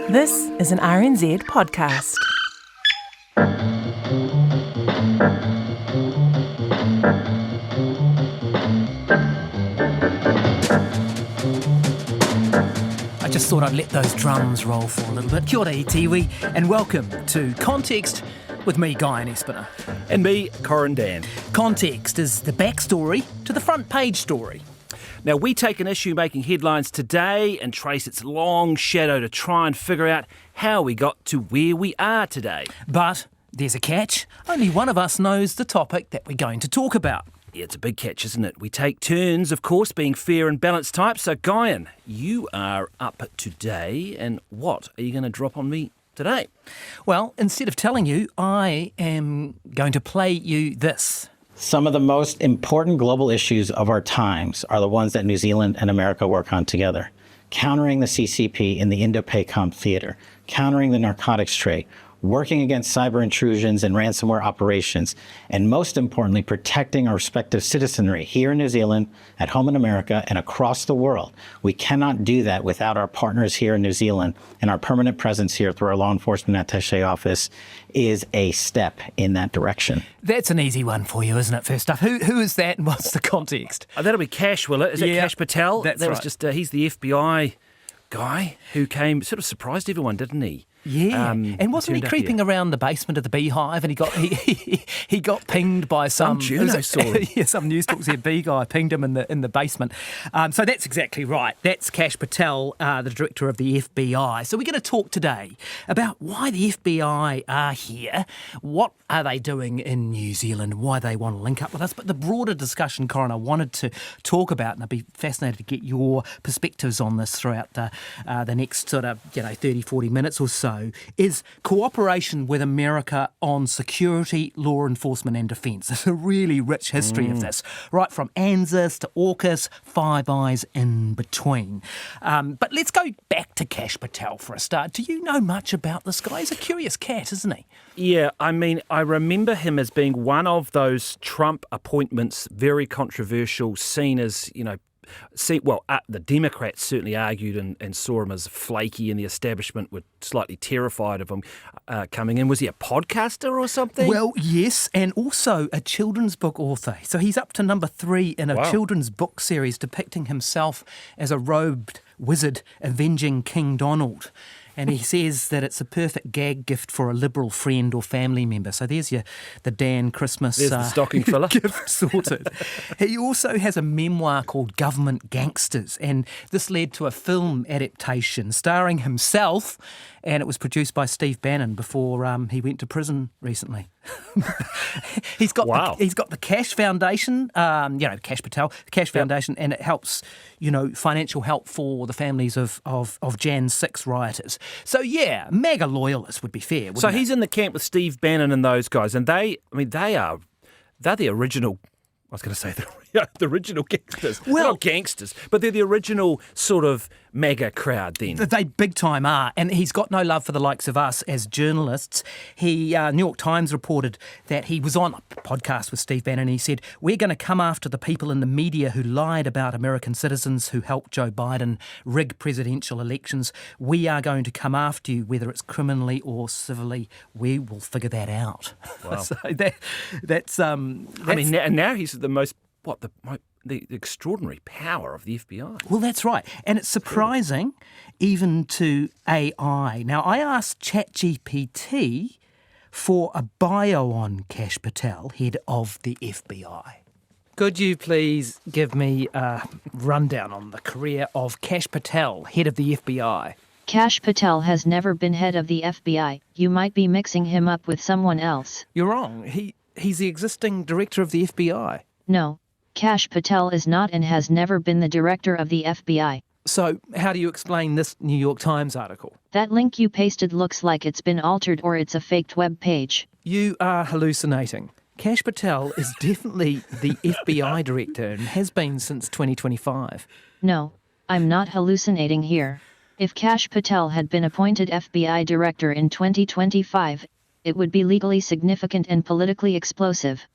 This is an RNZ podcast. I just thought I'd let those drums roll for a little bit. Kia ora iwi, and welcome to Context with me, Guyon and And me, Corin Dan. Context is the backstory to the front page story. Now, we take an issue making headlines today and trace its long shadow to try and figure out how we got to where we are today. But there's a catch. Only one of us knows the topic that we're going to talk about. Yeah, it's a big catch, isn't it? We take turns, of course, being fair and balanced types. So, Guyon, you are up today, and what are you going to drop on me today? Well, instead of telling you, I am going to play you this. Some of the most important global issues of our times are the ones that New Zealand and America work on together. Countering the CCP in the Indo-PACOM theater, countering the narcotics trade, working against cyber intrusions and ransomware operations, and most importantly, protecting our respective citizenry here in New Zealand, at home in America, and across the world. We cannot do that without our partners here in New Zealand, and our permanent presence here through our law enforcement attaché office is a step in that direction. That's an easy one for you, isn't it? First up, who is that and what's the context? That'll be Kash, will it? Is it Kash Patel? That's that was right. just, he's the FBI guy who came, sort of surprised everyone, didn't he? Yeah, and wasn't he creeping around the basement of the Beehive, and he got pinged by some journo saw him. Yeah, some News Talk ZB guy pinged him in the basement. So that's exactly right. That's Kash Patel, the director of the FBI. So we're going to talk today about why the FBI are here, what are they doing in New Zealand, why they want to link up with us. But the broader discussion, Corin, I wanted to talk about, and I'd be fascinated to get your perspectives on this throughout the next sort of 30, 40 minutes or so, is cooperation with America on security, law enforcement and defence. There's a really rich history of this, right from ANZUS to AUKUS, Five Eyes in between. But let's go back to Kash Patel for a start. Do you know much about this guy? He's a curious cat, isn't he? Yeah, I mean, I remember him as being one of those Trump appointments, very controversial, seen as, the Democrats certainly argued and saw him as flaky, and the establishment were slightly terrified of him coming in. Was he a podcaster or something? Well, yes, and also a children's book author. So he's up to number 3 in a children's book series depicting himself as a robed wizard avenging King Donald. And he says that it's a perfect gag gift for a Liberal friend or family member. So there's the Dan Christmas there's the stocking filler. gift sorted. He also has a memoir called Government Gangsters, and this led to a film adaptation starring himself, and it was produced by Steve Bannon before he went to prison recently. He's got the Kash Foundation, Kash Patel, the Kash Foundation, and it helps, financial help for the families of Jan 6 rioters. So yeah, MAGA loyalists would be fair. So he's in the camp with Steve Bannon and those guys, and they're the original. I was going to say the original gangsters. Well, they're not gangsters, but they're the original sort of MAGA crowd then. They big time are, and he's got no love for the likes of us as journalists. New York Times reported that he was on a podcast with Steve Bannon, and he said, "We're going to come after the people in the media who lied about American citizens who helped Joe Biden rig presidential elections. We are going to come after you, whether it's criminally or civilly. We will figure that out." Wow. So that's I mean, now he's the most the extraordinary power of the FBI. Well, that's right. And it's surprising even to AI. Now, I asked ChatGPT for a bio on Kash Patel, head of the FBI. Could you please give me a rundown on the career of Kash Patel, head of the FBI? Kash Patel has never been head of the FBI. You might be mixing him up with someone else. You're wrong. He's the existing director of the FBI. No. Kash Patel is not and has never been the director of the FBI. So how do you explain this New York Times article? That link you pasted looks like it's been altered or it's a faked web page. You are hallucinating. Kash Patel is definitely the FBI director and has been since 2025. No, I'm not hallucinating here. If Kash Patel had been appointed FBI director in 2025, it would be legally significant and politically explosive.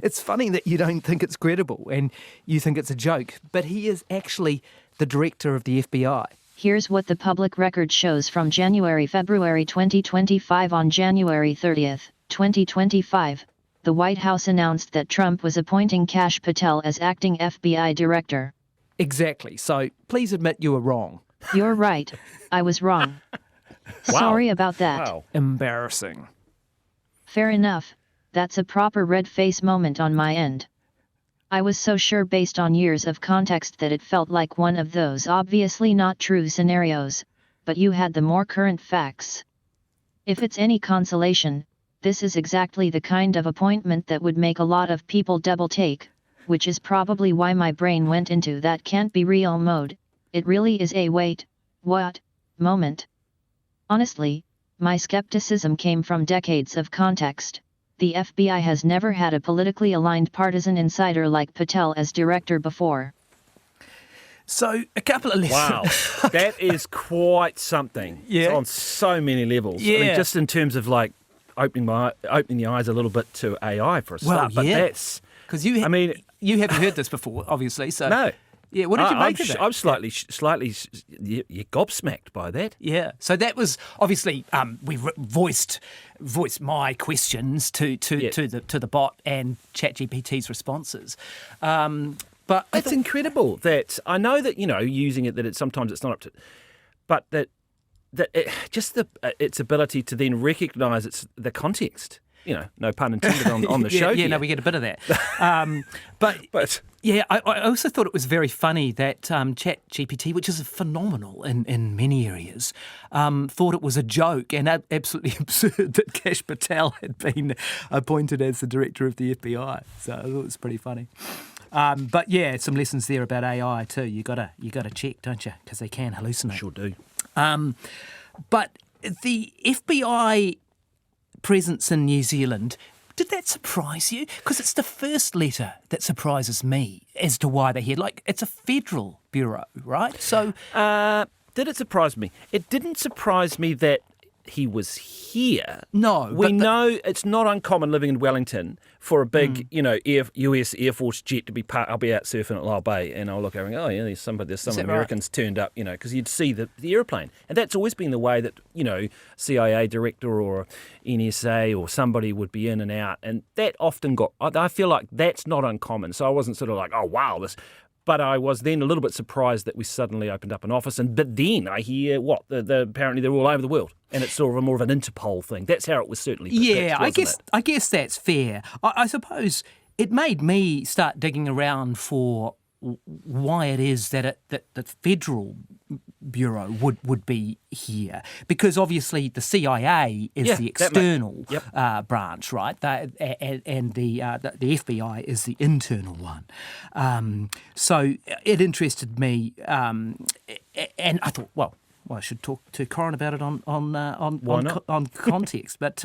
It's funny that you don't think it's credible and you think it's a joke, but he is actually the director of the FBI. Here's what the public record shows from January-February 2025. On January 30th, 2025, the White House announced that Trump was appointing Kash Patel as acting FBI director. Exactly. So please admit you were wrong. You're right, I was wrong. Sorry about that. Wow. Embarrassing. Fair enough, that's a proper red face moment on my end. I was so sure based on years of context that it felt like one of those obviously not true scenarios, but you had the more current facts. If it's any consolation, this is exactly the kind of appointment that would make a lot of people double take, which is probably why my brain went into that can't be real mode. It really is a wait, what, moment. Honestly, my skepticism came from decades of context. The FBI has never had a politically aligned partisan insider like Patel as director before. So a couple of lessons. Wow, that is quite something. Yeah. It's on so many levels. I Yeah. mean, just in terms of like opening the eyes a little bit to AI for a Well, start. But yeah. that's, Because you, I mean, you haven't heard this before, obviously. So no. Yeah, what did you make of that? I'm slightly you're gobsmacked by that. Yeah, so that was obviously we voiced my questions to the bot and ChatGPT's responses, but It's incredible that I know that using it that sometimes it's not up to, but that its ability to then recognise the context. No pun intended on the show. Yeah, here. no, we get a bit of that. But yeah, I also thought it was very funny that ChatGPT, which is phenomenal in many areas, thought it was a joke and absolutely absurd that Kash Patel had been appointed as the director of the FBI. So I thought it was pretty funny. But yeah, some lessons there about AI too. You gotta check, don't you? Because they can hallucinate. Sure do. But the FBI presence in New Zealand, did that surprise you? Because it's the first letter that surprises me as to why they're here. Like, it's a federal bureau, right? So, Did it surprise me? It didn't surprise me that he was here. No, we but know it's not uncommon living in Wellington for a big, US Air Force jet to be I'll be out surfing at Lyle Bay and I'll look over and go, oh yeah, there's some that Americans turned up, because you'd see the airplane, and that's always been the way that CIA director or NSA or somebody would be in and out, and that often I feel like that's not uncommon. So I wasn't sort of like, oh wow, this. But I was then a little bit surprised that we suddenly opened up an office, but then I hear apparently they're all over the world, and it's sort of more of an Interpol thing. That's how it was certainly depicted, yeah, I guess that's fair. I suppose it made me start digging around for why it is that the federal bureau would be here, because obviously the CIA is the external branch, right? And the FBI is the internal one. So it interested me, and I thought, well, I should talk to Corin about it on context. But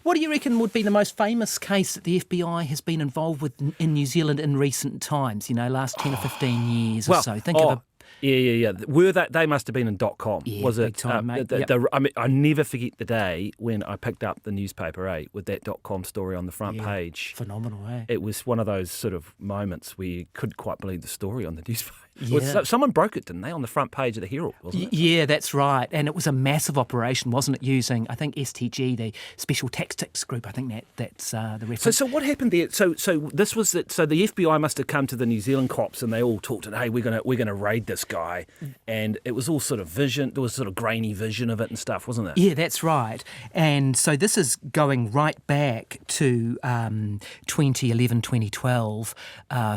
what do you reckon would be the most famous case that the FBI has been involved with in New Zealand in recent times? Last 10 or 15 years or so. Think of a. Yeah. Were they must have been in .com? Yeah, was it? big time, mate. I mean, I never forget the day when I picked up the newspaper, with that .com story on the front page. Phenomenal, eh? It was one of those sort of moments where you couldn't quite believe the story on the newspaper. Yeah. Someone broke it, didn't they, on the front page of the Herald, wasn't it? Yeah, that's right. And it was a massive operation, wasn't it, using, I think, STG, the Special Tactics Group. I think that's the reference. So what happened there? So this was it. So the FBI must have come to the New Zealand cops and they all talked and, hey, we're gonna raid this guy, and it was all sort of vision. There was sort of grainy vision of it and stuff, wasn't it? Yeah, that's right. And so this is going right back to 2011, 2012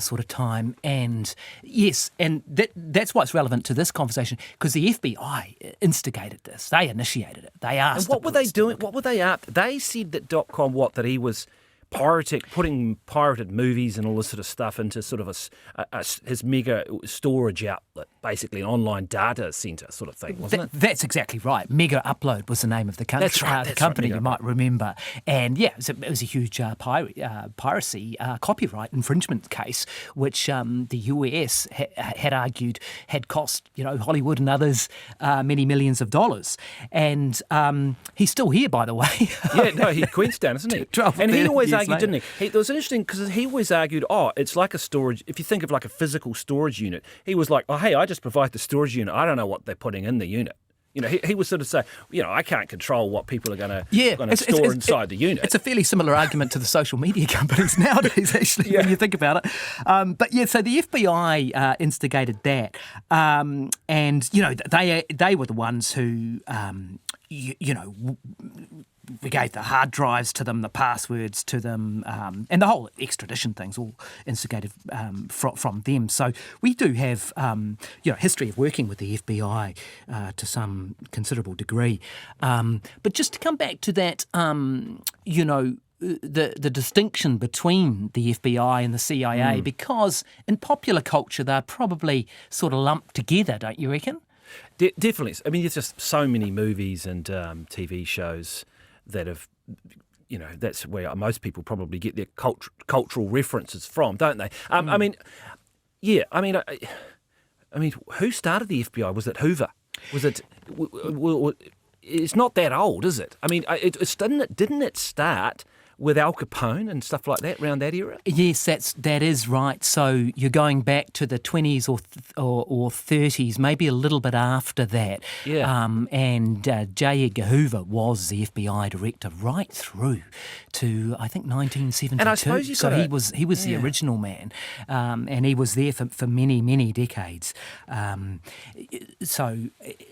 sort of time. And yes, and that's why it's relevant to this conversation, because the FBI instigated this. They initiated it. They asked. And what were they doing? What were they up? They said that .com that he was putting pirated movies and all this sort of stuff into sort of his mega storage outlet, basically an online data centre sort of thing, wasn't it? That's exactly right. Mega Upload was the name of the country, That's right, the company, Mega you might remember. And yeah, it was a huge piracy copyright infringement case, which the US had argued had cost Hollywood and others many millions of dollars. And he's still here, by the way. Yeah, no, he's Queenstown, isn't he? And he always argued argued, didn't he? It was interesting because he always argued, it's like a storage. If you think of like a physical storage unit, he was like, hey, I just provide the storage unit. I don't know what they're putting in the unit. He would sort of say, I can't control what people are going to store inside the unit. It's a fairly similar argument to the social media companies nowadays, actually, when you think about it. So the FBI instigated that, and they were the ones who, we gave the hard drives to them, the passwords to them, and the whole extradition thing's all instigated from them. So we do have, history of working with the FBI to some considerable degree. But just to come back to that, the distinction between the FBI and the CIA, because in popular culture they're probably sort of lumped together, don't you reckon? Definitely. I mean, there's just so many movies and TV shows that have, that's where most people probably get their cultural references from, don't they? I mean, who started the FBI? Was it Hoover? Was it? It's not that old, is it? I mean, didn't it start with Al Capone and stuff like that around that era? Yes, that is right. So you're going back to the 20s or 30s, maybe a little bit after that. Yeah. And J. Edgar Hoover was the FBI director right through to, I think, 1972. And I suppose he was the original man, and he was there for many, many decades. So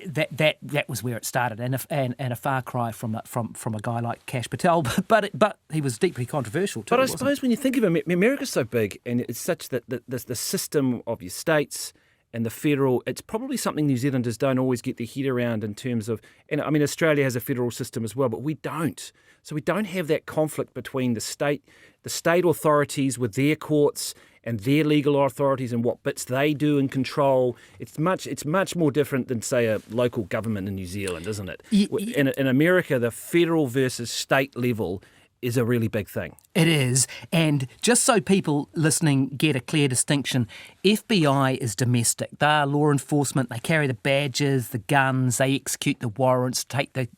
that was where it started, and a far cry from a guy like Kash Patel, but he was deeply controversial too. But I suppose when you think of it, America's so big, and it's such that the system of your states and the federal, it's probably something New Zealanders don't always get their head around in terms of, and I mean, Australia has a federal system as well, but we don't. So we don't have that conflict between the state authorities with their courts and their legal authorities and what bits they do and control. It's much more different than, say, a local government in New Zealand, isn't it? In America, the federal versus state level is a really big thing. It is. And just so people listening get a clear distinction, FBI is domestic. They are law enforcement. They carry the badges, the guns, they execute the warrants, take the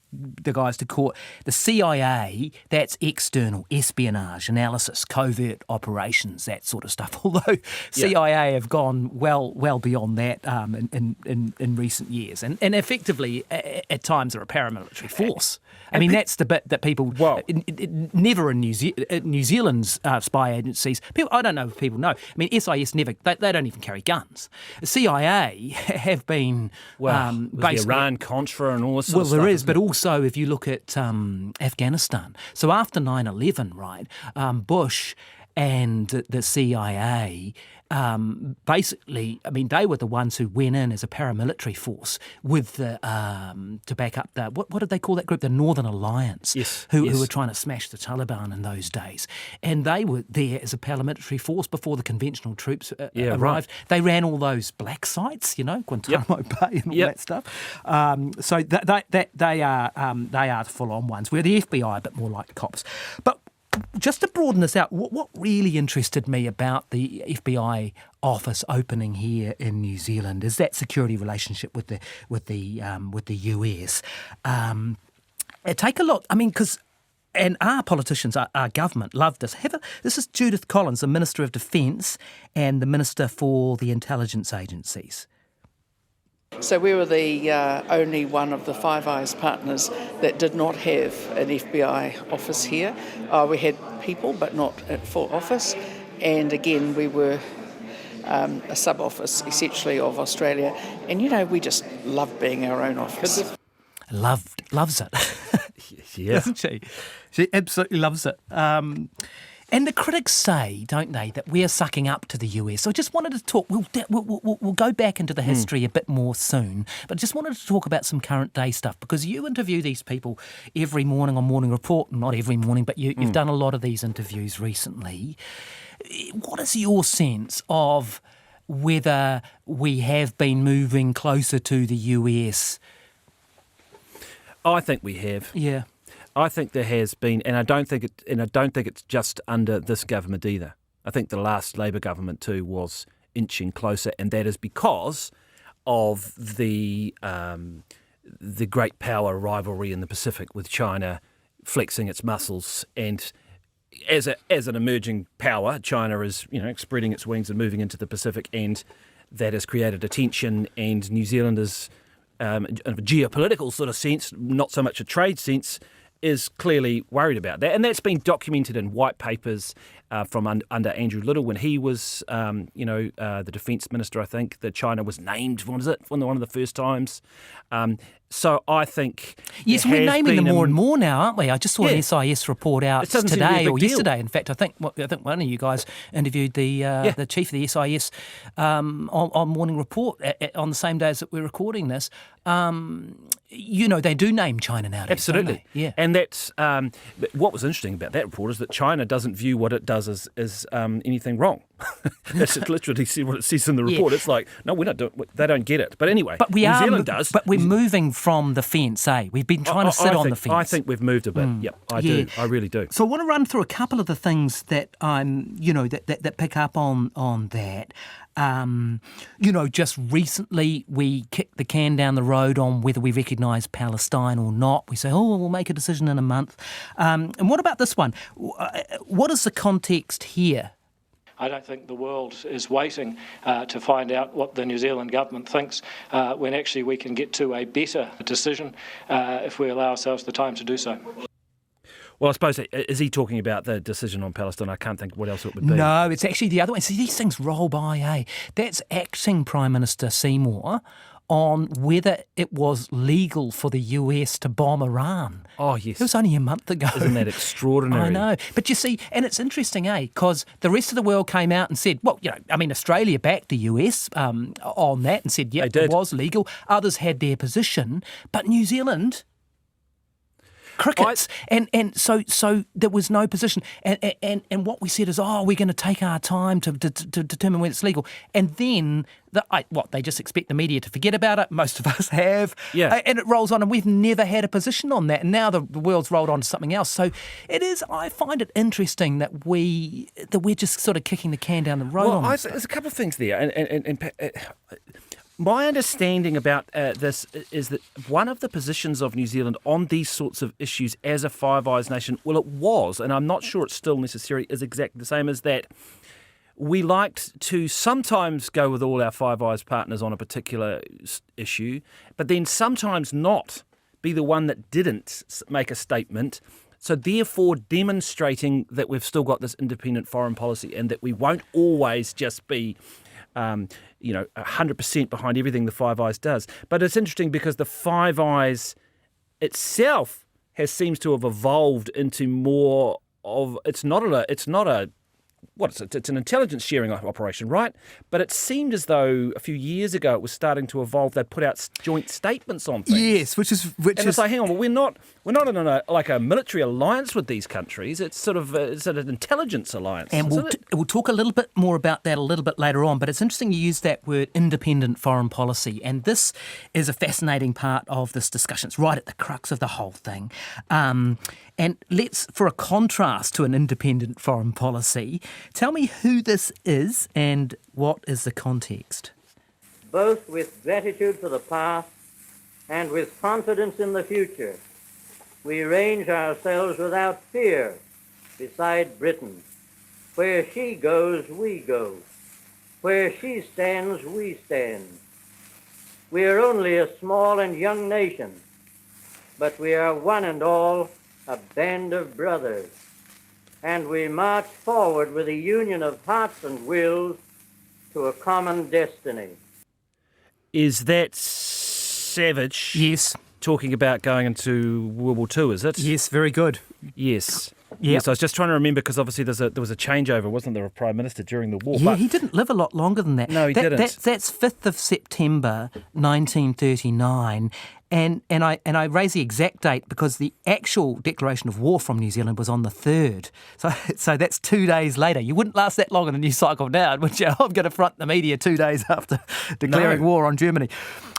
guys to court. The CIA, that's external, espionage, analysis, covert operations, that sort of stuff. Although CIA have gone well beyond that in recent years. And effectively, at times, are a paramilitary force. I mean, that's the bit that people... Never in New Zealand's spy agencies... I don't know if people know. I mean, SIS never... They don't even carry guns. The CIA have been... basically Iran-Contra and all this sort of stuff. Well, there is, but also if you look at Afghanistan. So after 9/11, right, Bush and the CIA... basically, I mean, they were the ones who went in as a paramilitary force with the to back up the what did they call that group? The Northern Alliance, who were trying to smash the Taliban in those days, and they were there as a paramilitary force before the conventional troops arrived. Right. They ran all those black sites, Guantanamo Bay and all that stuff. So they are the full-on ones. Where the FBI a bit more like cops, but. Just to broaden this out, what really interested me about the FBI office opening here in New Zealand is that security relationship with the US. Take a look. I mean, and our politicians, our government, love this. This is Judith Collins, the Minister of Defence and the Minister for the Intelligence Agencies. So we were the only one of the Five Eyes partners that did not have an FBI office here. We had people, but not at full office. And again, we were a sub-office, essentially, of Australia. And, we just loved being our own office. Loves it. Yeah. Doesn't she? She absolutely loves it. And the critics say, don't they, that we are sucking up to the US. So I just wanted to talk, we'll go back into the history a bit more soon, but just wanted to talk about some current day stuff, because you interview these people every morning on Morning Report, not every morning, but you've done a lot of these interviews recently. What is your sense of whether we have been moving closer to the US? I think we have. Yeah. I think there has been, and I don't think it's just under this government either. I think the last Labor government too was inching closer, and that is because of the great power rivalry in the Pacific with China flexing its muscles, and as an emerging power, China is, spreading its wings and moving into the Pacific, and that has created a tension, and New Zealand is, in a geopolitical sort of sense, not so much a trade sense, is clearly worried about that. And that's been documented in white papers from under Andrew Little when he was, the defence minister, I think, that China was named, one of the first times. So I think... Yes, we're naming them more and more now, aren't we? I just saw an SIS report out today or yesterday. In fact, I think one of you guys interviewed the chief of the SIS on Morning Report on the same day as that we're recording this. They do name China nowadays. Absolutely. Don't they? Yeah. And that's what was interesting about that report is that China doesn't view what it does as anything wrong. That's literally what it says in the report. It's like, no, they don't get it. But anyway, New Zealand does. But we're moving from the fence, eh? We've been trying to sit on the fence. I think we've moved a bit. Yep, I do. I really do. So I want to run through a couple of the things that that pick up on that. Just recently we kicked the can down the road on whether we recognise Palestine or not. We say, we'll make a decision in a month. And what about this one? What is the context here? I don't think the world is waiting to find out what the New Zealand government thinks when actually we can get to a better decision if we allow ourselves the time to do so. Well, I suppose, is he talking about the decision on Palestine? I can't think what else it would be. No, it's actually the other one. See, these things roll by, eh? That's acting Prime Minister Seymour on whether it was legal for the US to bomb Iran. Oh, yes. It was only a month ago. Isn't that extraordinary? I know. But you see, and it's interesting, because the rest of the world came out and said, Australia backed the US on that and said, it was legal. Others had their position. But New Zealand... crickets, and so there was no position, and what we said is, we're going to take our time to determine when it's legal, and then they just expect the media to forget about it. Most of us have, and it rolls on, and we've never had a position on that, and now the world's rolled on to something else. So it is. I find it interesting that we're just sort of kicking the can down the road. Well, there's a couple of things there, and my understanding about this is that one of the positions of New Zealand on these sorts of issues as a Five Eyes nation, well, it was, and I'm not sure it still necessarily is exactly the same, as that we liked to sometimes go with all our Five Eyes partners on a particular issue, but then sometimes not be the one that didn't make a statement. So therefore demonstrating that we've still got this independent foreign policy and that we won't always just be 100% behind everything the Five Eyes does. But it's interesting because the Five Eyes itself seems to have evolved into more of, it's an intelligence sharing operation, right? But it seemed as though a few years ago it was starting to evolve. They'd put out joint statements on things. Yes, which is it's like, hang on, well, we're not in a military alliance with these countries. It's sort of an intelligence alliance. And we'll talk a little bit more about that a little bit later on. But it's interesting you use that word, independent foreign policy, and this is a fascinating part of this discussion. It's right at the crux of the whole thing. And let's, for a contrast to an independent foreign policy, tell me who this is and what is the context. Both with gratitude for the past and with confidence in the future, we range ourselves without fear beside Britain. Where she goes, we go. Where she stands, we stand. We are only a small and young nation, but we are one and all a band of brothers, and we march forward with a union of hearts and wills to a common destiny. Is that Savage? Yes. Talking about going into World War II, is it? Yes, very good. Yes. Yep. Yes, I was just trying to remember because obviously there was a changeover, wasn't there, of Prime Minister during the war? Yeah, but he didn't live a lot longer than that. No, he didn't. That's 5th of September 1939. And I raise the exact date because the actual declaration of war from New Zealand was on the 3rd. So that's 2 days later. You wouldn't last that long in the news cycle now, would you? I'm going to front the media 2 days after declaring war on Germany.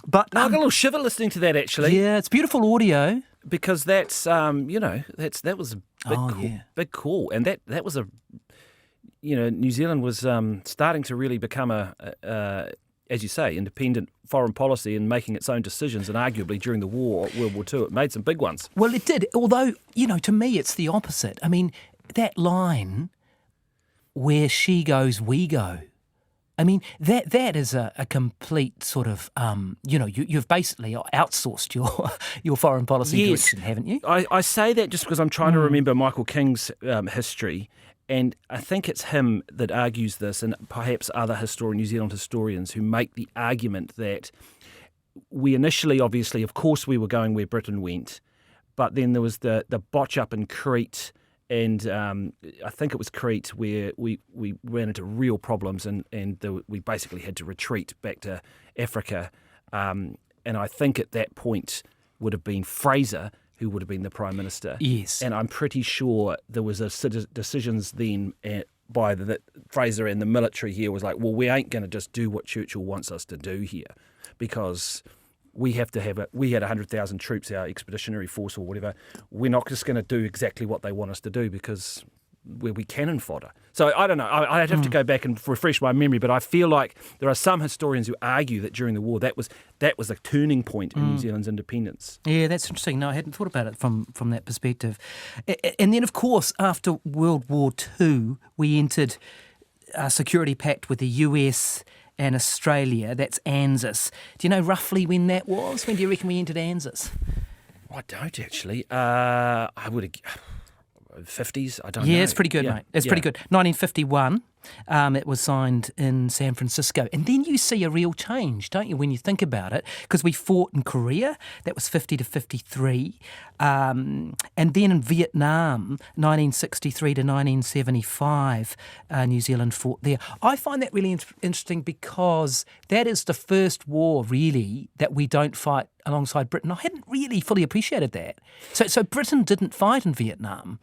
But I got a little shiver listening to that, actually. Yeah, it's beautiful audio. Because that's, that was a big call. And that was New Zealand was starting to really become as you say, independent foreign policy and making its own decisions. And arguably during the war, World War II, it made some big ones. Well, it did. Although, to me, it's the opposite. I mean, that line, where she goes, we go. I mean, that is a complete sort of, you've basically outsourced your foreign policy direction, haven't you? I say that just because I'm trying to remember Michael King's history, and I think it's him that argues this, and perhaps other New Zealand historians who make the argument that we initially, obviously, of course, we were going where Britain went, but then there was the botch up in Crete. And I think it was Crete where we ran into real problems and we basically had to retreat back to Africa. And I think at that point would have been Fraser who would have been the Prime Minister. Yes. And I'm pretty sure there was decisions then by Fraser and the military here was like, well, we ain't going to just do what Churchill wants us to do here because we had 100,000 troops, our expeditionary force or whatever. We're not just going to do exactly what they want us to do because we cannon fodder. So I don't know. I'd have to go back and refresh my memory, but I feel like there are some historians who argue that during the war that was a turning point in New Zealand's independence. Yeah, that's interesting. No, I hadn't thought about it from that perspective. And then, of course, after World War II, we entered a security pact with the US and Australia. That's ANZUS. Do you know roughly when that was? When do you reckon we entered ANZUS? I don't actually. I would have 50s. I don't know. Yeah, it's pretty good, mate. It's pretty good. 1951. It was signed in San Francisco. And then you see a real change, don't you, when you think about it? Because we fought in Korea. That was 50 to 53. And then in Vietnam, 1963 to 1975, New Zealand fought there. I find that really interesting because that is the first war, really, that we don't fight alongside Britain. I hadn't really fully appreciated that. So Britain didn't fight in Vietnam.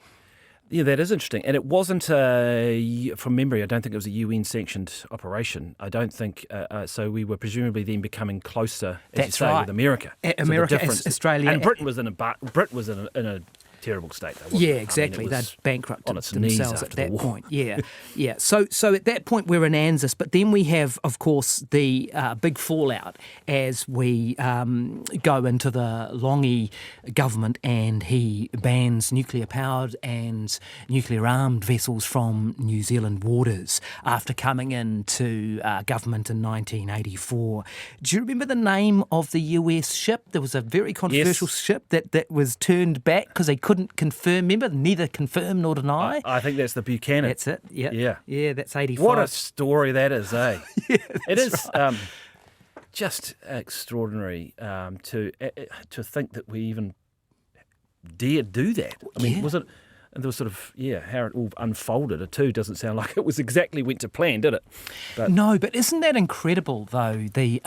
Yeah, that is interesting. And it wasn't, from memory, I don't think it was a UN-sanctioned operation. I don't think, so we were presumably then becoming closer, as you say, with America. America, Australia. And Britain was in a terrible state. Yeah, exactly. They'd bankrupted themselves at that point. Yeah. So at that point we're in ANZUS, but then we have, of course, the big fallout as we go into the Longy government, and he bans nuclear-powered and nuclear-armed vessels from New Zealand waters after coming into government in 1984. Do you remember the name of the US ship? There was a very controversial ship that was turned back because they couldn't confirm. Remember, neither confirm nor deny. I think that's the Buchanan. That's it. Yeah. That's 85. What a story that is, eh? It is just extraordinary to think that we even dared do that. I mean, was it? And there was sort of how it all unfolded. It too doesn't sound like it was exactly went to plan, did it? But no, but isn't that incredible though? The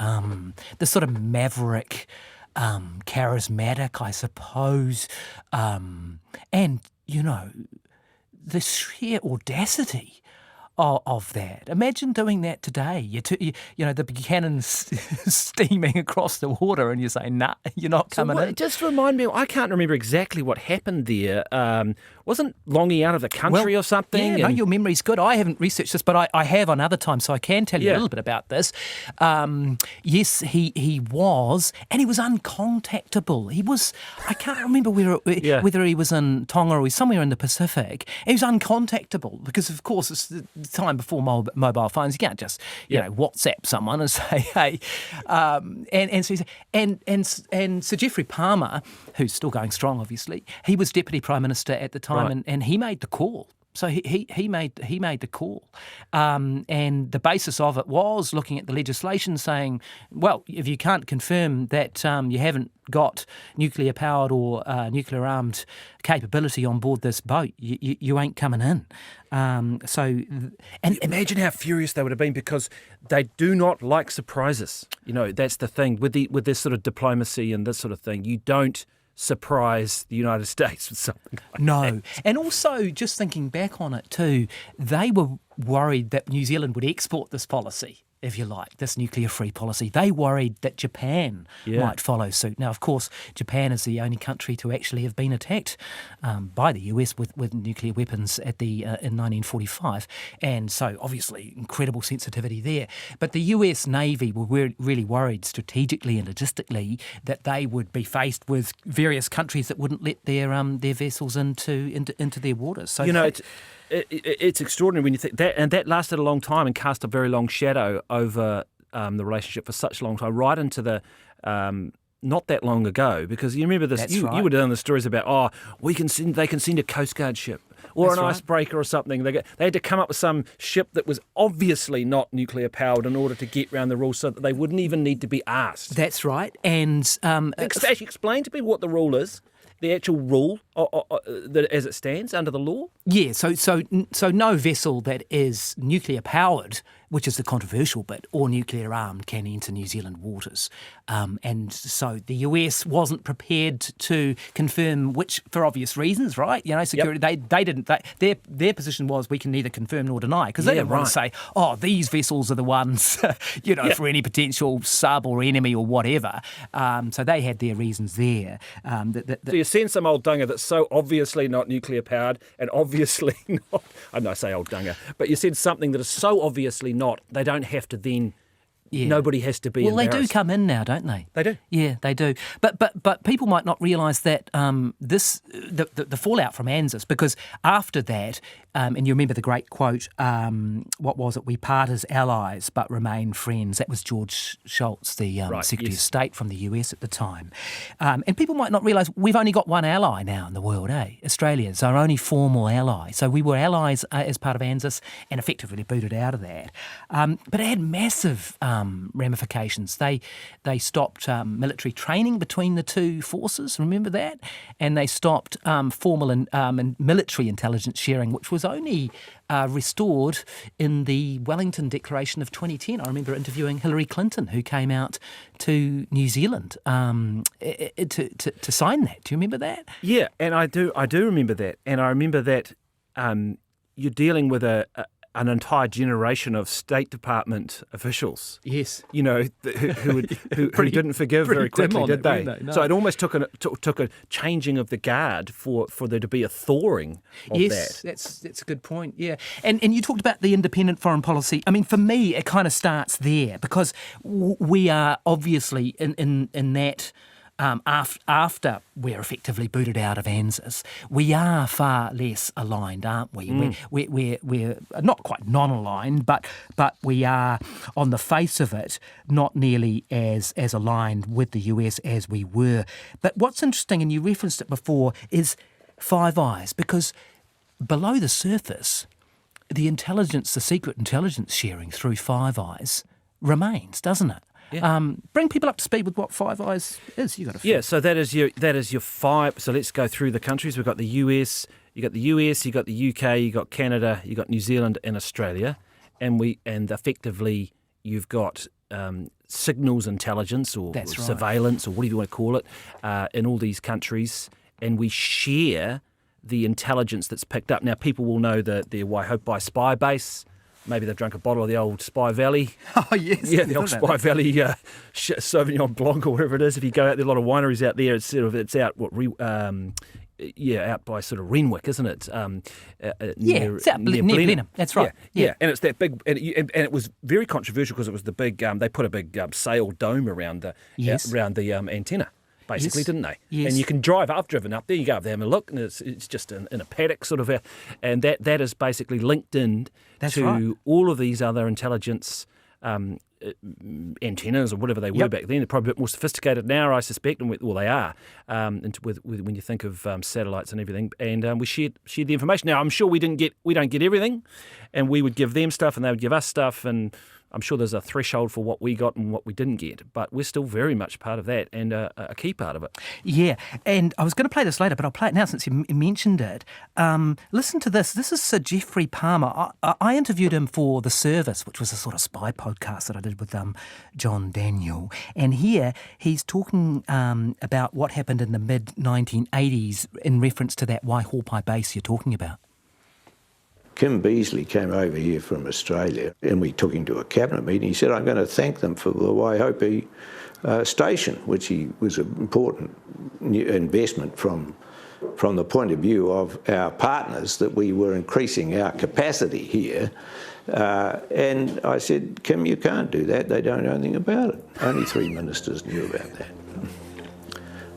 sort of maverick. Charismatic, I suppose, and the sheer audacity of that. Imagine doing that today. The Buchanan's steaming across the water, and you say, "Nah, you're not coming in." Just remind me. I can't remember exactly what happened there. Wasn't Longy out of the country or something? Yeah, no, your memory's good. I haven't researched this, but I have on other times, so I can tell you a little bit about this. Yes, he was, and he was uncontactable. He was, I can't remember whether he was in Taonga or somewhere in the Pacific. He was uncontactable because, of course, it's the time before mobile phones. You can't just, WhatsApp someone and say, hey. And Sir Geoffrey Palmer, who's still going strong, obviously, he was Deputy Prime Minister at the time. And he made the call. So he made the call. And the basis of it was looking at the legislation saying, well, if you can't confirm that you haven't got nuclear-powered or nuclear-armed capability on board this boat, you ain't coming in. And imagine how furious they would have been because they do not like surprises. That's the thing. With this sort of diplomacy and this sort of thing, you don't surprise the United States with something like that. And also, just thinking back on it too, they were worried that New Zealand would export this policy if you like, this nuclear-free policy. They worried that Japan might follow suit. Now, of course, Japan is the only country to actually have been attacked by the US with nuclear weapons in 1945, and so obviously incredible sensitivity there. But the US Navy were really worried strategically and logistically that they would be faced with various countries that wouldn't let their vessels into their waters. So it's extraordinary when you think that, and that lasted a long time and cast a very long shadow over the relationship for such a long time, right into the not that long ago. Because you remember this, you were doing the stories about they can send a Coast Guard ship or an icebreaker or something. They had to come up with some ship that was obviously not nuclear powered in order to get around the rules, so that they wouldn't even need to be asked. That's right, and actually explain to people what the rule is. The actual rule as it stands under the law? Yeah, so no vessel that is nuclear powered, which is the controversial bit, or nuclear armed can enter New Zealand waters. And so the US wasn't prepared to confirm which, for obvious reasons, right? Security. Yep. They didn't. Their position was we can neither confirm nor deny, because they didn't want to say, these vessels are the ones, for any potential sub or enemy or whatever. So they had their reasons there. So you send some old dunga that's so obviously not nuclear powered and obviously not, I say old dunga, but you said something that is so obviously not, they don't have to then, nobody has to be embarrassed. They do come in now, don't they? They do. Yeah, they do. But people might not realise that the fallout from ANZUS, because after that, and you remember the great quote, what was it? We part as allies but remain friends. That was George Shultz, the Secretary of State from the US at the time. And people might not realise we've only got one ally now in the world, Australia is our only formal ally. So we were allies as part of ANZUS and effectively booted out of that. But it had massive ramifications. They stopped military training between the two forces, remember that? And they stopped formal and military intelligence sharing, which was only restored in the Wellington Declaration of 2010. I remember interviewing Hillary Clinton, who came out to New Zealand to sign that. Do you remember that? Yeah, and I do remember that. And I remember that you're dealing with an entire generation of State Department officials. Yes. Who didn't forgive very quickly, did they? No. So it almost took a changing of the guard for there to be a thawing of that. Yes, that's a good point, yeah. And you talked about the independent foreign policy. I mean, for me, it kind of starts there, because we are obviously in that... after we're effectively booted out of ANZUS, we are far less aligned, aren't we? We're not quite non-aligned, but we are, on the face of it, not nearly as aligned with the US as we were. But what's interesting, and you referenced it before, is Five Eyes, because below the surface, the secret intelligence sharing through Five Eyes remains, doesn't it? Yeah. Bring people up to speed with what Five Eyes is. So that is your five. So let's go through the countries. We've got the US. You got the UK. You got Canada. You got New Zealand and Australia, and effectively you've got signals intelligence or surveillance or whatever you want to call it in all these countries, and we share the intelligence that's picked up. Now people will know the Waihopai spy base. Maybe they've drunk a bottle of the old Spy Valley. Oh, yes. Yeah, the old Spy Valley Sauvignon Blanc or whatever it is. If you go out there, a lot of wineries out there. It's out out by sort of Renwick, isn't it? It's out near Blenheim. That's right. Yeah, and it's that big, and it was very controversial because it was the big. They put a big sail dome around the antenna. Basically, didn't they? Yes. And you can drive. I've driven up there. You go up there and look, and it's just in a paddock sort of, and that is basically linked in to all of these other intelligence antennas or whatever they were back then. They're probably a bit more sophisticated now, I suspect, and they are. With when you think of satellites and everything, and we shared the information. Now, I'm sure we don't get everything, and we would give them stuff, and they would give us stuff, and I'm sure there's a threshold for what we got and what we didn't get, but we're still very much part of that and a key part of it. Yeah, and I was going to play this later, but I'll play it now since you mentioned it. Listen to this. This is Sir Geoffrey Palmer. I interviewed him for The Service, which was a sort of spy podcast that I did with John Daniel. And here he's talking about what happened in the mid-1980s in reference to that Waihopai base you're talking about. Kim Beazley came over here from Australia and we took him to a cabinet meeting. He said, I'm going to thank them for the Waihope station, which was an important investment from the point of view of our partners, that we were increasing our capacity here. And I said, Kim, you can't do that. They don't know anything about it. Only 3 ministers knew about that.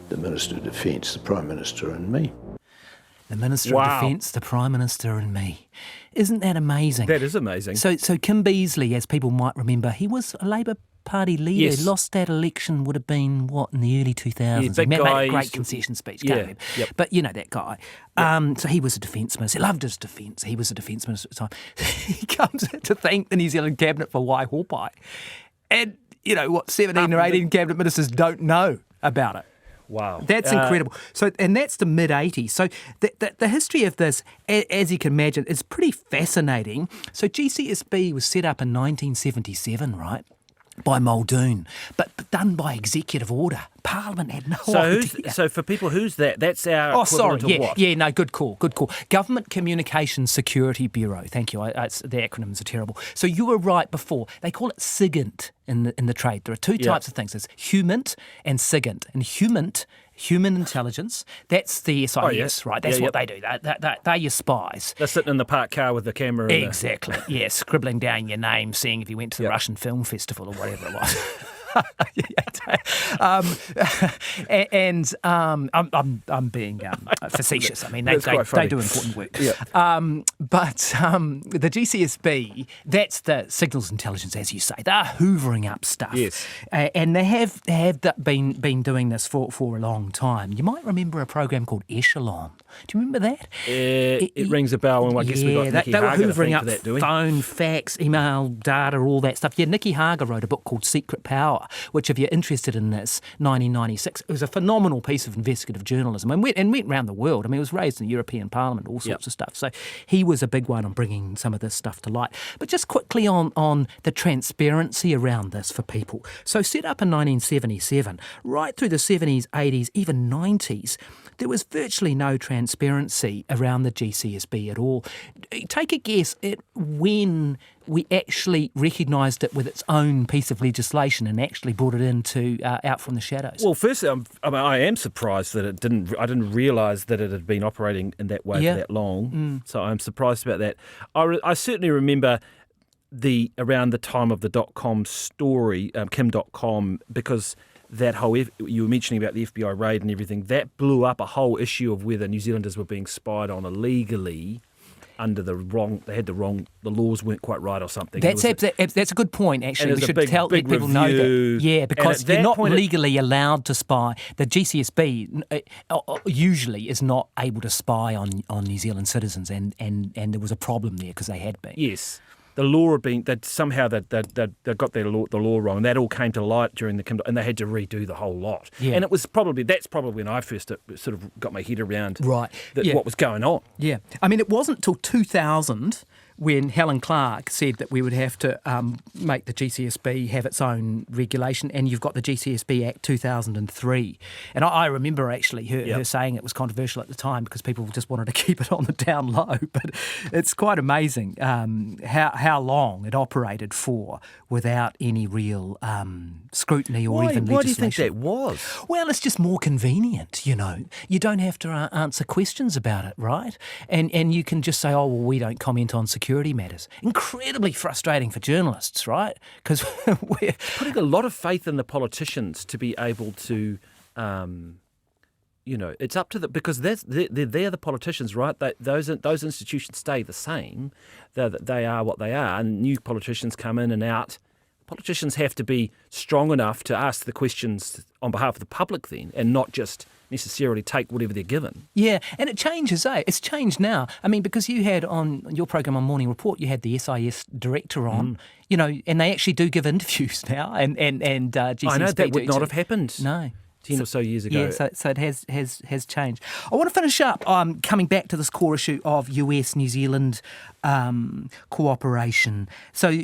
The Minister of Defence, the Prime Minister and me. The Minister of Defence, the Prime Minister and me. Isn't that amazing? That is amazing. So Kim Beazley, as people might remember, he was a Labor Party leader. Yes. He lost that election, would have been, in the early 2000s. Yeah, He big made guy, a great used to- concession speech, Yeah, can't you? yep. But you know that guy. So he was a defence minister. He loved his defence. He was a defence minister at the time. He comes to thank the New Zealand Cabinet for Waihope. And, 17 or 18 Cabinet ministers don't know about it. Wow. That's incredible. So, and that's the mid-80s. So the history of this, as you can imagine, is pretty fascinating. So GCSB was set up in 1977, right, by Muldoon, but done by executive order. Parliament had no idea. So for people, who's that? That's our equivalent of what? Yeah, no, good call. Government Communications Security Bureau. Thank you. The acronyms are terrible. So you were right before. They call it SIGINT in the trade. There are two types of things. There's HUMINT and SIGINT. And HUMINT, human intelligence, that's the SIS, right? That's what they do. They're your spies. They're sitting in the parked car with the camera. Exactly. Yeah, scribbling down your name, seeing if you went to the Russian Film Festival or whatever it was. I'm being facetious. I mean, they do important work. But the GCSB, that's the signals intelligence, as you say. They're hoovering up stuff. Yes. And they have been doing this for a long time. You might remember a program called Echelon. Do you remember that? It rings a bell, and I guess we got Nikki they were Hager to hoovering thank up for that, do we? phone, fax, email, data, all that stuff. Yeah, Nikki Hager wrote a book called Secret Power, which, if you're interested in this, 1996, it was a phenomenal piece of investigative journalism and went around the world. I mean, it was raised in the European Parliament, all sorts of stuff. So he was a big one on bringing some of this stuff to light. But just quickly on the transparency around this for people. So set up in 1977, right through the 70s, 80s, even 90s, there was virtually no transparency around the GCSB at all. Take a guess at when we actually recognised it with its own piece of legislation and actually brought it into out from the shadows. Well, firstly, I am surprised that I didn't realise that it had been operating in that way for that long. So I'm surprised about that. I certainly remember around the time of the .com story, Kim Dotcom, because that whole, you were mentioning about the FBI raid and everything, that blew up a whole issue of whether New Zealanders were being spied on illegally under the laws weren't quite right or something. That's a good point, actually. We should let people know that. Yeah, because they're not legally allowed to spy. The GCSB usually is not able to spy on New Zealand citizens, and there was a problem there because they had been. Yes. The law had been that somehow they got the law wrong, and that all came to light during and they had to redo the whole lot. Yeah. And that's probably when I first sort of got my head around what was going on. Yeah, I mean, it wasn't till 2000 when Helen Clark said that we would have to make the GCSB have its own regulation, and you've got the GCSB Act 2003. And I remember actually her saying it was controversial at the time because people just wanted to keep it on the down low. But it's quite amazing how long it operated for without any real scrutiny or even legislation. Why do you think that was? Well, it's just more convenient, you know. You don't have to answer questions about it, right? And you can just say, oh, well, we don't comment on security matters. Incredibly frustrating for journalists, right? Because we're putting a lot of faith in the politicians to be able to, it's up to because they're the politicians, right? Those institutions stay the same. They are what they are, and new politicians come in and out. Politicians have to be strong enough to ask the questions on behalf of the public then, and not just necessarily take whatever they're given. Yeah, and it changes, eh? It's changed now. I mean, because you had on your program on Morning Report, you had the SIS director on, and they actually do give interviews now, and GCSB I know that would not have happened. No. 10 or so years ago. Yeah, so it has changed. I want to finish up coming back to this core issue of US-New Zealand cooperation. So,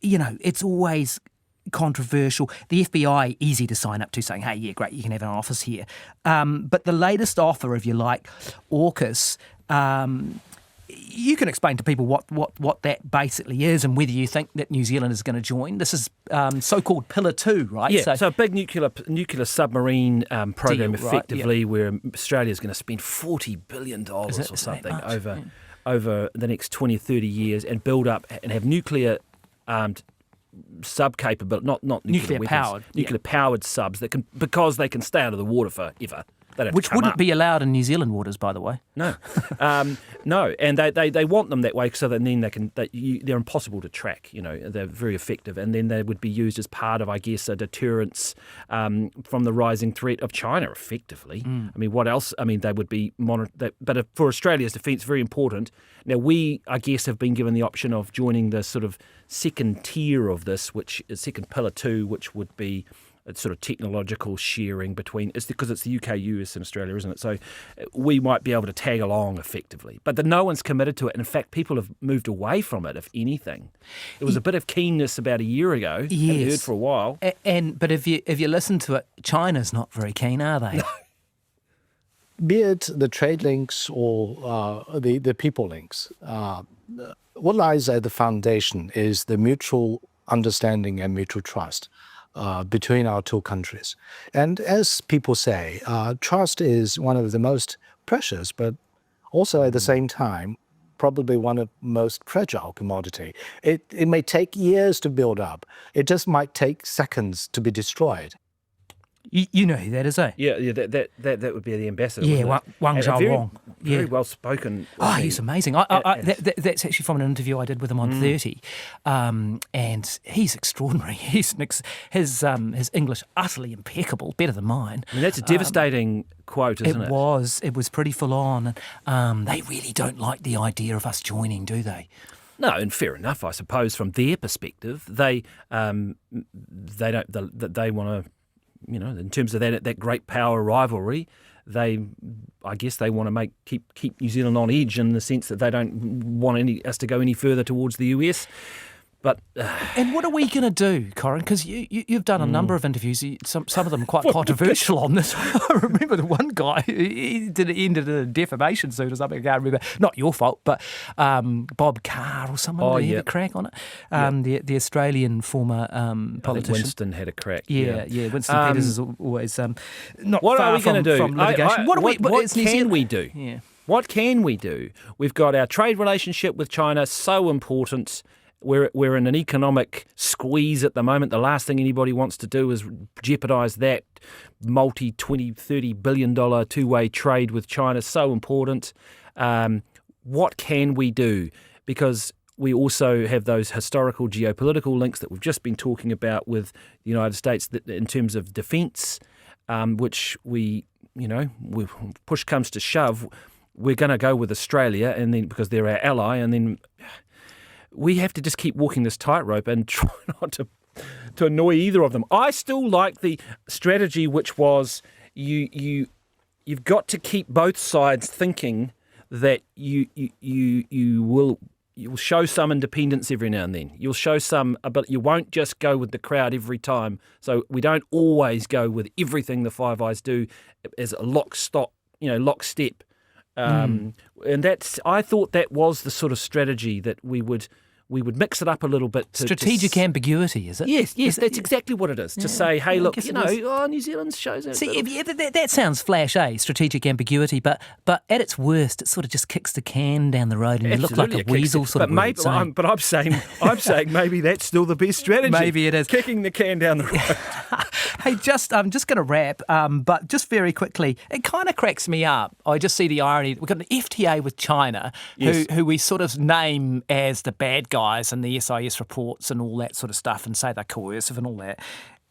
it's always controversial. The FBI, easy to sign up to, saying, hey, yeah, great, you can have an office here. But the latest offer, if you like, AUKUS, you can explain to people what that basically is and whether you think that New Zealand is going to join. This is so-called Pillar 2, right? Yeah, so a big nuclear submarine program, deal, effectively, right? where Australia's going to spend $40 billion or something over the next 20 or 30 years and build up and have nuclear sub-capability, not nuclear weapons, powered, nuclear-powered subs because they can stay under the water forever. Which wouldn't be allowed in New Zealand waters, by the way. No, no, and they want them that way so that then they're impossible to track. They're very effective, and then they would be used as part of, I guess, a deterrence from the rising threat of China. Effectively, I mean, what else? I mean, they would be monitored. But for Australia's defence, very important. Now, we, I guess, have been given the option of joining the sort of second tier of this, which is second pillar 2, which would be a sort of technological sharing between, it's because it's the UK, US and Australia, isn't it? So we might be able to tag along effectively. But no one's committed to it. And in fact, people have moved away from it, if anything. There was a bit of keenness about a year ago. Yes. Haven't heard for a while. But if you listen to it, China's not very keen, are they? Be it the trade links or the people links, what lies at the foundation is the mutual understanding and mutual trust between our two countries. And as people say, trust is one of the most precious, but also at the same time, probably one of the most fragile commodity. It may take years to build up. It just might take seconds to be destroyed. You know who that is, eh? Yeah, that would be the ambassador. Yeah, Wang And Zhaowong. Very well spoken. Oh, he's amazing. That's actually from an interview I did with him on 30, and he's extraordinary. His English utterly impeccable, better than mine. I mean, that's a devastating quote, isn't it? It was pretty full on. They really don't like the idea of us joining, do they? No, and fair enough, I suppose. From their perspective, they don't. They want to. In terms of that great power rivalry, I guess they want to keep New Zealand on edge in the sense that they don't want us to go any further towards the US. But and what are we going to do, Corin? Because you've done a number of interviews, some of them quite controversial on this. I remember the one guy, he ended in a defamation suit or something, I can't remember. Not your fault, but Bob Carr or someone had a crack on it. The Australian former politician. I think Winston had a crack. Yeah. Winston Peters is always not what far are we going to do? from litigation. What can we do? Yeah. What can we do? We've got our trade relationship with China, so important. We're in an economic squeeze at the moment. The last thing anybody wants to do is jeopardise that $20, $30 billion two-way trade with China. So important. What can we do? Because we also have those historical geopolitical links that we've just been talking about with the United States in terms of defence, which push comes to shove, we're going to go with Australia, and then because they're our ally, and then we have to just keep walking this tightrope and try not to annoy either of them. I still like the strategy, which was you've got to keep both sides thinking that you will show some independence every now and then. You'll show some, but you won't just go with the crowd every time. So we don't always go with everything the Five Eyes do as a lockstep. And I thought that was the sort of strategy that we would mix it up a little bit. Strategic ambiguity, is it? Yes, that's exactly what it is. To say, hey, look, New Zealand shows it. See, that sounds flash, strategic ambiguity, but at its worst, it sort of just kicks the can down the road, and you look like a weasel sort of. But I'm saying maybe that's still the best strategy. Maybe it is kicking the can down the road. Hey, I'm just going to wrap, but just very quickly, it kind of cracks me up. I just see the irony. We've got an FTA with China, who we sort of name as the bad guys and the SIS reports and all that sort of stuff, and say they're coercive and all that.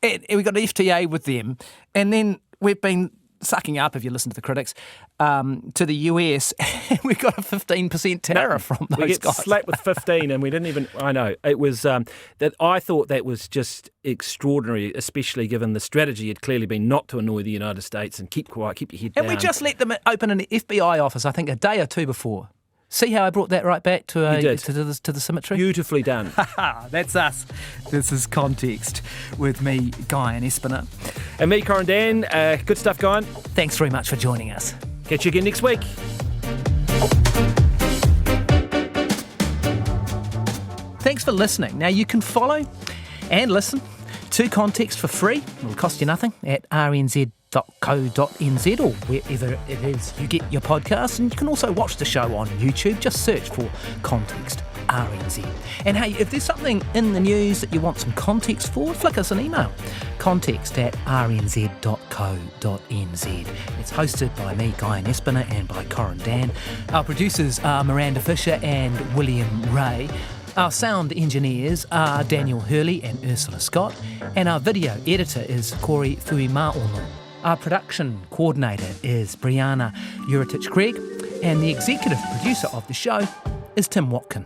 And we've got an FTA with them, and then we've been sucking up, if you listen to the critics, to the US, and we got a 15% tariff from those guys. We get slapped with 15, and we didn't even. I know it was that. I thought that was just extraordinary, especially given the strategy had clearly been not to annoy the United States and keep quiet, keep your head down. And we just let them open an FBI office, I think, a day or two before. See how I brought that right back to the symmetry? Beautifully done. That's us. This is Context with me, Guyon Espionage. And me, Corin Dan. Good stuff, Guyon. Thanks very much for joining us. Catch you again next week. thanks for listening. Now, you can follow and listen to Context for free. It'll cost you nothing at rnz.co.nz or wherever it is you get your podcasts. And you can also watch the show on YouTube. Just search for Context RNZ. And hey, if there's something in the news that you want some context for, flick us an email. context@rnz.co.nz. It's hosted by me, Guyon Espiner, and by Corin Dan. Our producers are Miranda Fisher and William Ray. Our sound engineers are Daniel Hurley and Ursula Scott, and our video editor is Corey Fuimaono. Our production coordinator is Brianna Uritich-Craig, and the executive producer of the show is Tim Watkin.